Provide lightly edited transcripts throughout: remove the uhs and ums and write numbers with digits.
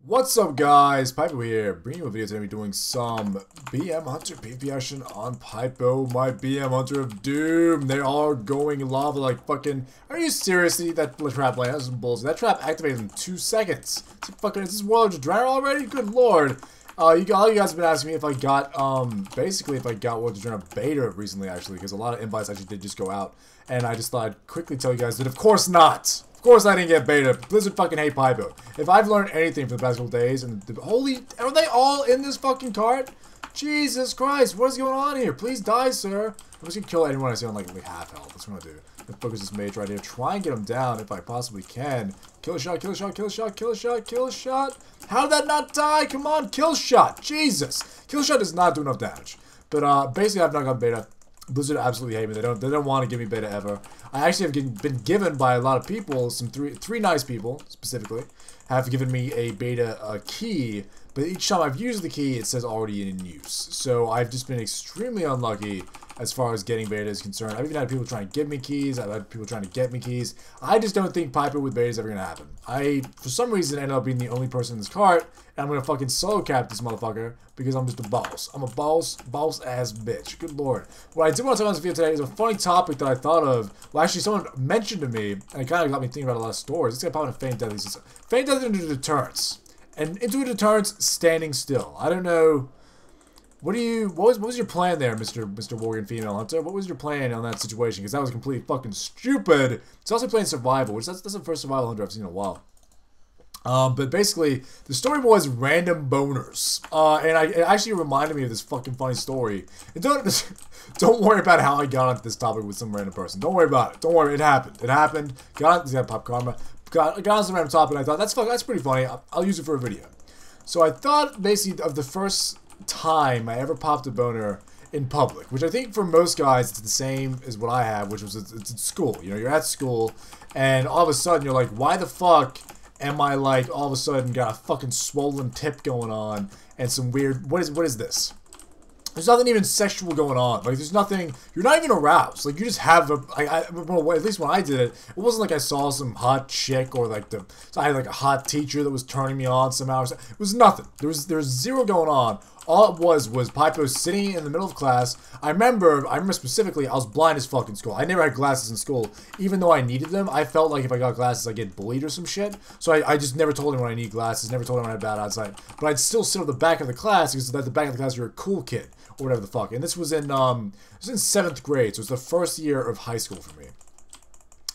What's up, guys? Pypo here, bringing you a video today. We're doing some BM Hunter PvP action on Pypo, my BM Hunter of Doom. They are going lava like fucking... Are you seriously? That trap land, that's some bullshit. That trap activated in 2 seconds. Is this world Drowner already? Good lord. All you guys have been asking me if I got, basically if I got World of Drowner beta recently, actually, because a lot of invites actually did just go out. And I just thought I'd quickly tell you guys that of course not. Of course I didn't get beta. Blizzard fucking hate Pypo. If I've learned anything for the past couple days, and holy, are they all in this fucking cart? Jesus Christ, what is going on here? Please die, sir. I'm just gonna kill anyone I see on like only half health. That's what I'm gonna do. I'm gonna focus this mage right here. Try and get him down if I possibly can. Kill a shot, kill a shot, kill a shot, kill a shot, kill a shot. How did that not die? Come on, kill shot. Jesus. Kill shot does not do enough damage. But basically I've not got beta. Blizzard absolutely hate me. They don't want to give me beta ever. I actually have been given by a lot of people, some three nice people specifically, have given me a beta key. But each time I've used the key, it says already in use. So I've just been extremely unlucky as far as getting beta is concerned. I've even had people trying to give me keys. I've had people trying to get me keys. I just don't think Pypo with beta is ever going to happen. I, for some reason, ended up being the only person in this cart, and I'm going to fucking solo cap this motherfucker because I'm just a boss. I'm a boss-ass bitch. Good lord. What I do want to talk about this video today is a funny topic that I thought of. Well, actually, someone mentioned to me, and it kind of got me thinking about a lot of stories. It's going to pop in a feint death. Feint death into deterrence. And into a deterrence, standing still. I don't know. What was your plan there, Mr. Morgan Female Hunter? What was your plan on that situation? Because that was completely fucking stupid. It's also playing survival, which that's the first survival hunter I've seen in a while. But basically, the story was random boners. And it actually reminded me of this fucking funny story. And don't worry about how I got onto this topic with some random person. Don't worry about it. Don't worry, it happened. It happened. Got pop karma. Got on some random topic, and I thought that's pretty funny. I'll use it for a video. So I thought basically of the first time I ever popped a boner in public, which I think for most guys it's the same as what I have, which was it's at school. You know, you're at school, and all of a sudden you're like, why the fuck am I like all of a sudden got a fucking swollen tip going on and some weird what is this? There's nothing even sexual going on. Like, there's nothing... You're not even aroused. Like, you just have a... well, at least when I did it, it wasn't like I saw some hot chick or, like, I had, like, a hot teacher that was turning me on somehow. It was nothing. There was zero going on. All it was Pypo sitting in the middle of class. I remember specifically, I was blind as fuck in school. I never had glasses in school. Even though I needed them, I felt like if I got glasses, I'd get bullied or some shit. So I just never told anyone I need glasses, never told anyone I had bad eyesight. But I'd still sit at the back of the class, because at the back of the class, you're a cool kid. Or whatever the fuck. And this was in 7th grade, so it was the first year of high school for me.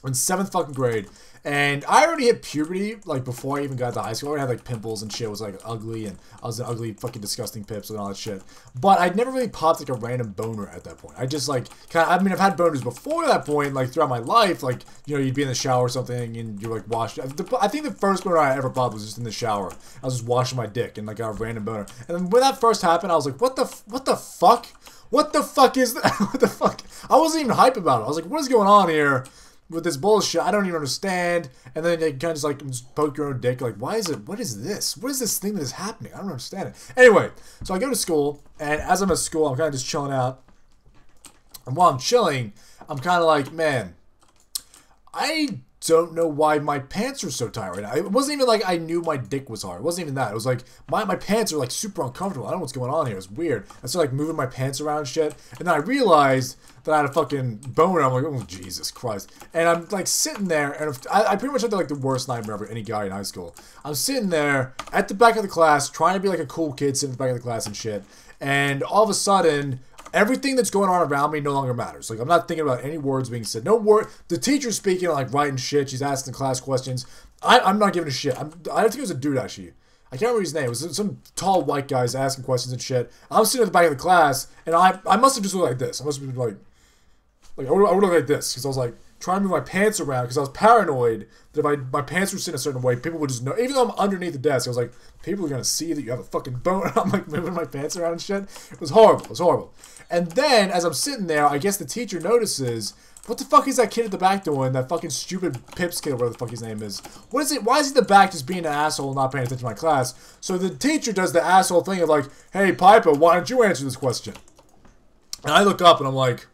In 7th fucking grade. And I already hit puberty, like, before I even got to high school. I already had, like, pimples and shit. I was, like, ugly, and I was an ugly, fucking disgusting pips and all that shit. But I'd never really popped, like, a random boner at that point. I just, like, I mean, I've had boners before that point, like, throughout my life. Like, you know, you'd be in the shower or something, and you're, like, washed. I think the first boner I ever popped was just in the shower. I was just washing my dick, and, like, got a random boner. And then when that first happened, I was like, what the fuck? What the fuck is that? What the fuck? I wasn't even hype about it. I was like, what is going on here with this bullshit? I don't even understand. And then you kind of just like poke your own dick. Like, why is it? What is this? What is this thing that is happening? I don't understand it. Anyway, so I go to school, and as I'm at school, I'm kind of just chilling out. And while I'm chilling, I'm kind of like, man, I don't know why my pants are so tight right now. It wasn't even like I knew my dick was hard. It wasn't even that. It was like, my pants are like super uncomfortable. I don't know what's going on here. It was weird. I started like moving my pants around and shit. And then I realized that I had a fucking boner. I'm like, oh, Jesus Christ. And I'm like sitting there, and I pretty much had like the worst nightmare of any guy in high school. I'm sitting there at the back of the class, trying to be like a cool kid sitting at the back of the class and shit. And all of a sudden, everything that's going on around me no longer matters. Like, I'm not thinking about any words being said. No word. The teacher's speaking, like, writing shit. She's asking class questions. I'm not giving a shit. I think it was a dude, actually. I can't remember his name. It was some tall white guys asking questions and shit. I'm sitting at the back of the class, and I must have just looked like this. I must have been like I would look like this, because I was like trying to move my pants around, because I was paranoid that if my pants were sitting a certain way, people would just know. Even though I'm underneath the desk, I was like, people are going to see that you have a fucking bone. I'm like moving my pants around and shit. It was horrible. It was horrible. And then, as I'm sitting there, I guess the teacher notices, what the fuck is that kid at the back doing? That fucking stupid Pips kid, or whatever the fuck his name is. What is it? Why is he at the back just being an asshole and not paying attention to my class? So the teacher does the asshole thing of like, hey, Pypo, why don't you answer this question? And I look up and I'm like,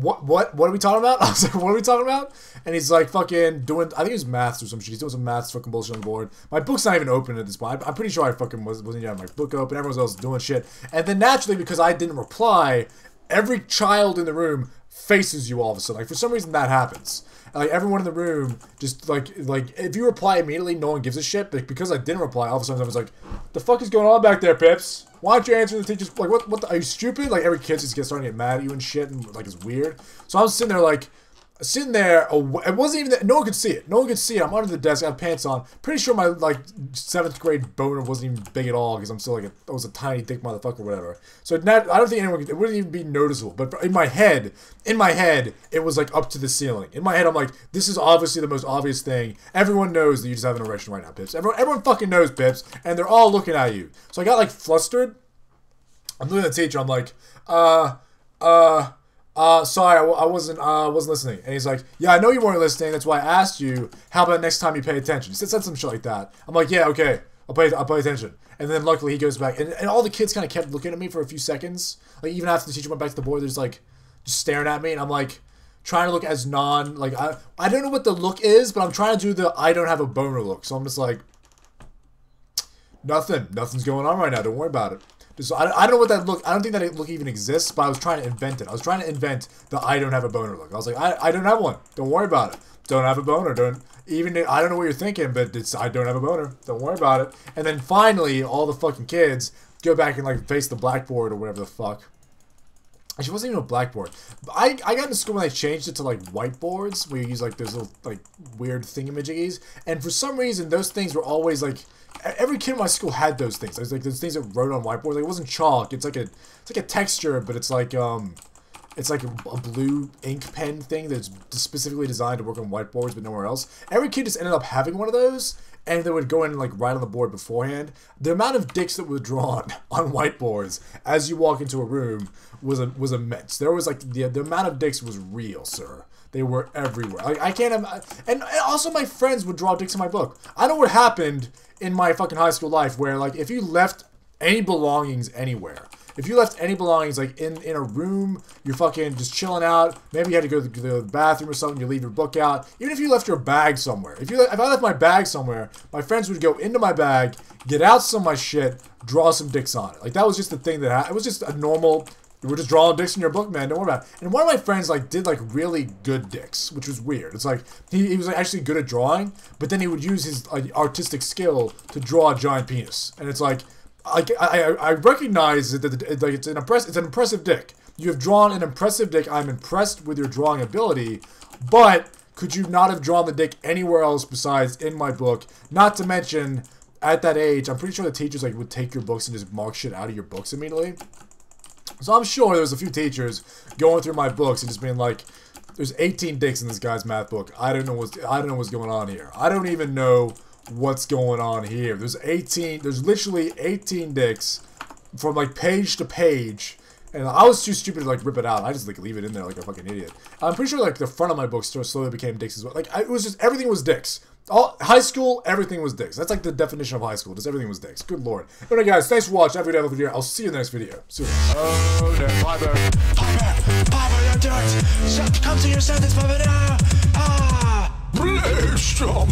what are we talking about? I was like, what are we talking about? And he's like fucking doing, I think it was maths or some shit. He's doing some maths fucking bullshit on the board. My book's not even open at this point. I'm pretty sure I fucking wasn't even having my book open. Everyone else was doing shit. And then naturally, because I didn't reply, every child in the room faces you all of a sudden. Like, for some reason that happens. Like, everyone in the room just, like, if you reply immediately, no one gives a shit. But because I didn't reply, all of a sudden I was like, the fuck is going on back there, Pips? Why aren't you answering the teacher's, like, what the, are you stupid? Like, every kid just starting to get mad at you and shit, and, like, it's weird. So I was sitting there, like, it wasn't even that, no one could see it. No one could see it. I'm under the desk, I have pants on. Pretty sure my, like, 7th grade boner wasn't even big at all, because I'm still, like, I was a tiny, thick motherfucker or whatever. So I don't think anyone could, it wouldn't even be noticeable. But in my head, it was, like, up to the ceiling. In my head, I'm like, this is obviously the most obvious thing. Everyone knows that you just have an erection right now, Pips. Everyone fucking knows, Pips, and they're all looking at you. So I got, like, flustered. I'm looking at the teacher, I'm like, sorry, I wasn't listening. And he's like, yeah, I know you weren't listening, that's why I asked you, how about next time you pay attention? He said some shit like that. I'm like, yeah, okay, I'll pay attention. And then luckily he goes back, and all the kids kind of kept looking at me for a few seconds. Like, even after the teacher went back to the board, they're just like, just staring at me, and I'm like, trying to look as like, I don't know what the look is, but I'm trying to do the I don't have a boner look. So I'm just like, nothing's going on right now, don't worry about it. So I don't know what that look, I don't think that look even exists, but I was trying to invent it. I was trying to invent the I don't have a boner look. I was like, I don't have one. Don't worry about it. Don't have a boner. I don't know what you're thinking, but I don't have a boner. Don't worry about it. And then finally, all the fucking kids go back and, like, face the blackboard or whatever the fuck. Actually, it wasn't even a blackboard. I got into school when they changed it to, like, whiteboards, where you use, like, those little, like, weird thingamajiggies. And for some reason, those things were always, like, every kid in my school had those things. There's, like, those things that wrote on whiteboards. Like, it wasn't chalk. It's like a texture, but it's like a blue ink pen thing that's specifically designed to work on whiteboards, but nowhere else. Every kid just ended up having one of those, and they would go in and, like, write on the board beforehand. The amount of dicks that were drawn on whiteboards as you walk into a room was immense. There was, like, the amount of dicks was real, sir. They were everywhere. Like, I can't and also my friends would draw dicks in my book. I know what happened in my fucking high school life where, like, if you left any belongings anywhere, if you left any belongings, like, in a room, you're fucking just chilling out, maybe you had to go to the bathroom or something, you leave your book out, even if you left your bag somewhere, if I left my bag somewhere, my friends would go into my bag, get out some of my shit, draw some dicks on it. Like, that was just the thing that happened. It was just a normal, you were just drawing dicks in your book, man, don't worry about it. And one of my friends, like, did, like, really good dicks, which was weird. It's like, he was, like, actually good at drawing, but then he would use his, like, artistic skill to draw a giant penis. And it's like, I recognize that like, it's an impressive dick. You have drawn an impressive dick. I'm impressed with your drawing ability, but could you not have drawn the dick anywhere else besides in my book? Not to mention, at that age, I'm pretty sure the teachers, like, would take your books and just mark shit out of your books immediately. So I'm sure there was a few teachers going through my books and just being like, there's 18 dicks in this guy's math book. I don't know what's going on here. I don't even know what's going on here. There's literally 18 dicks from, like, page to page, and I was too stupid to, like, rip it out. I just, like, leave it in there like a fucking idiot. I'm pretty sure, like, the front of my book slowly became dicks as well. Like, it was just, everything was dicks. High school, everything was dicks. That's, like, the definition of high school. Just everything was dicks. Good lord. Alright, guys, thanks for watching. Every day of the video. I'll see you in the next video. See you. Oh, no. Pypo, don't do it. Come to your senses, Pypo, now. Ah! Blast 'em.